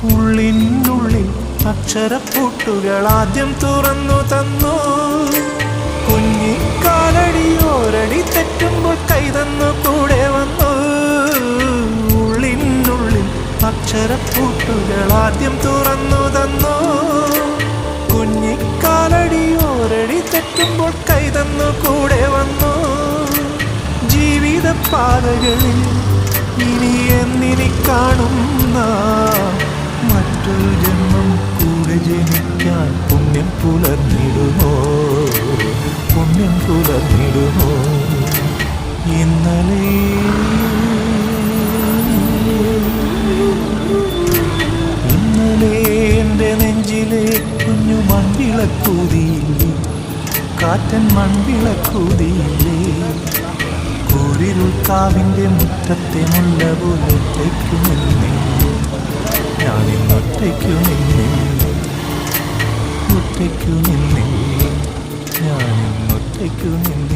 ഉള്ളിനുള്ളിൽ അക്ഷരപ്പൂട്ടുകൾ ആദ്യം തുറന്നു തന്നു. കുഞ്ഞിക്കാലടി ഓരടി തെറ്റുമ്പോൾ കൈതന്നു കൂടെ വന്നു. ഉള്ളിനുള്ളിൽ അക്ഷരപ്പൂട്ടുകൾ ആദ്യം തുറന്നു തന്നു. കുഞ്ഞിക്കാലടി ഓരടി തെറ്റുമ്പോൾ കൈതന്നു കൂടെ വന്നു. ജീവിത പാതകളിൽ ഇനി എന്നിനി കാണുന്ന മറ്റൊരു ജന്മം കൂടെ ജനിക്കാൻ പുണ്യം പുലർന്നിടുമോ, പുണ്യം പുലർന്നിടുമോ? ഇന്നലെ എൻ്റെ നെഞ്ചിലെ കുഞ്ഞു മൺവിളക്കൂതിയില്ലേ, കാറ്റൻ മൺവിളക്കൂതിയില്ലേ? കൂരിരുൾക്കാവിൻ്റെ മുറ്റത്തെ മുല്ല പോലൊറ്റയ്ക്കു നിന്നില്ലേ, ഞാനിന്നൊറ്റയ്ക്കു നിന്നില്ലേ, ഒറ്റയ്ക്കു നിന്നില്ലേ, ഞാനിന്നൊറ്റയ്ക്കു നിന്നില്ലേ.